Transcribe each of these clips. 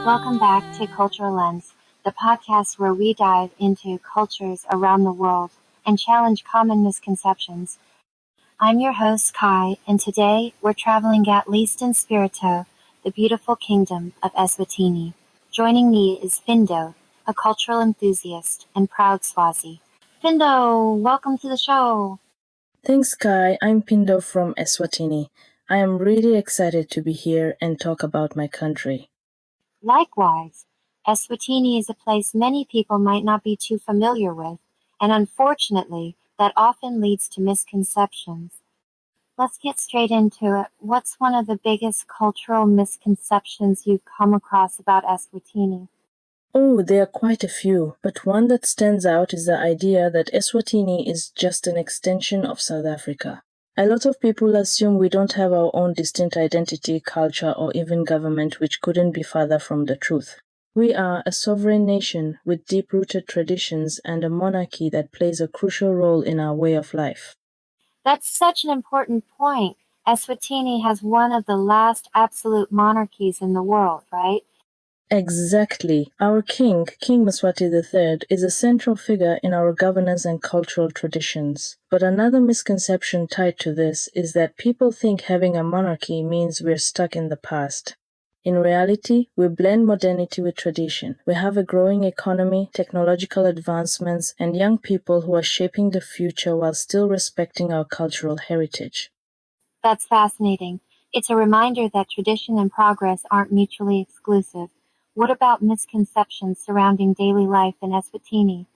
Welcome back to Cultural Lens, the podcast where we dive into cultures around the world and challenge common misconceptions. I'm your host, Kai, and today we're traveling at least in Spirito, the beautiful kingdom of Eswatini. Joining me is Findo, a cultural enthusiast and proud Swazi. Findo, welcome to the show. Thanks, Kai. I'm Pindo from Eswatini. I am really excited to be here and talk about my country. Likewise, Eswatini is a place many people might not be too familiar with, and unfortunately, that often leads to misconceptions. Let's get straight into it. What's one of the biggest cultural misconceptions you've come across about Eswatini? Oh, there are quite a few, but one that stands out is the idea that Eswatini is just an extension of South Africa. A lot of people assume we don't have our own distinct identity, culture, or even government, which couldn't be further from the truth. We are a sovereign nation with deep-rooted traditions and a monarchy that plays a crucial role in our way of life. That's such an important point. Eswatini has one of the last absolute monarchies in the world, right? Exactly. Our king, King Mswati III, is a central figure in our governance and cultural traditions. But another misconception tied to this is that people think having a monarchy means we're stuck in the past. In reality, we blend modernity with tradition. We have a growing economy, technological advancements, and young people who are shaping the future while still respecting our cultural heritage. That's fascinating. It's a reminder that tradition and progress aren't mutually exclusive. What about misconceptions surrounding daily life in Eswatini?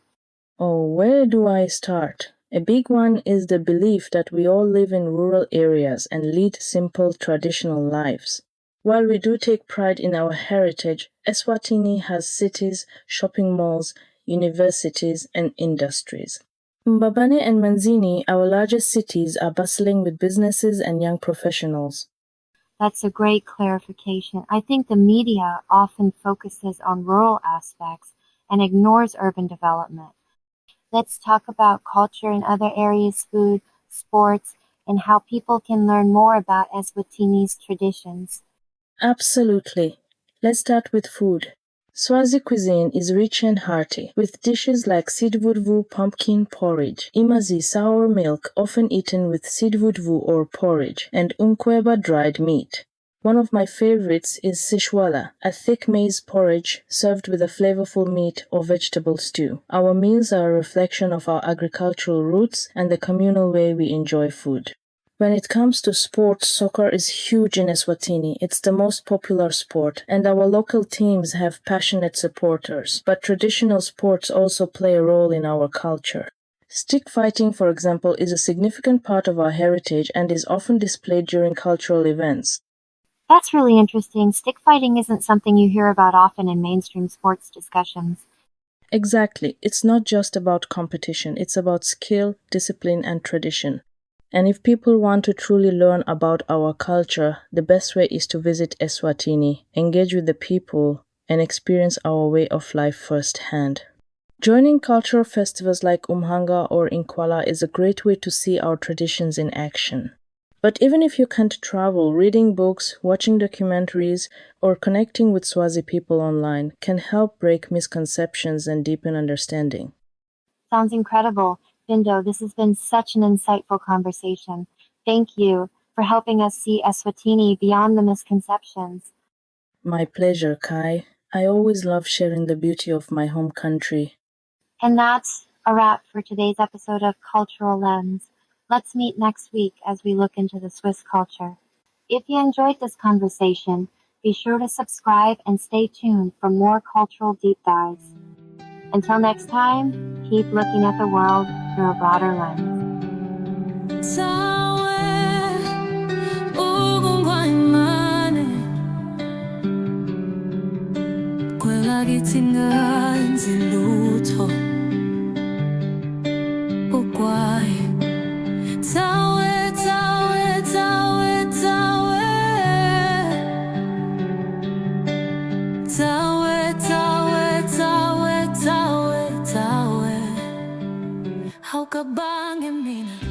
Oh, where do I start? A big one is the belief that we all live in rural areas and lead simple traditional lives. While we do take pride in our heritage, Eswatini has cities, shopping malls, universities, and industries. Mbabane and Manzini, our largest cities, are bustling with businesses and young professionals. That's a great clarification. I think the media often focuses on rural aspects and ignores urban development. Let's talk about culture in other areas, food, sports, and how people can learn more about Eswatini's traditions. Absolutely. Let's start with food. Swazi cuisine is rich and hearty, with dishes like sidvudvu pumpkin porridge, imazi sour milk often eaten with sidvudvu or porridge, and unkweba dried meat. One of my favorites is sishwala, a thick maize porridge served with a flavorful meat or vegetable stew. Our meals are a reflection of our agricultural roots and the communal way we enjoy food. When it comes to sports, soccer is huge in Eswatini. It's the most popular sport, and our local teams have passionate supporters. But traditional sports also play a role in our culture. Stick fighting, for example, is a significant part of our heritage and is often displayed during cultural events. That's really interesting. Stick fighting isn't something you hear about often in mainstream sports discussions. Exactly. It's not just about competition. It's about skill, discipline, and tradition. And if people want to truly learn about our culture, the best way is to visit Eswatini, engage with the people, and experience our way of life firsthand. Joining cultural festivals like Umhanga or Inkwala is a great way to see our traditions in action. But even if you can't travel, reading books, watching documentaries, or connecting with Swazi people online can help break misconceptions and deepen understanding. Sounds incredible. Bindo, this has been such an insightful conversation. Thank you for helping us see Eswatini beyond the misconceptions. My pleasure, Kai. I always love sharing the beauty of my home country. And that's a wrap for today's episode of Cultural Lens. Let's meet next week as we look into the Swiss culture. If you enjoyed this conversation, be sure to subscribe and stay tuned for more cultural deep dives. Until next time, keep looking at the world through a broader lens. How ka bang emina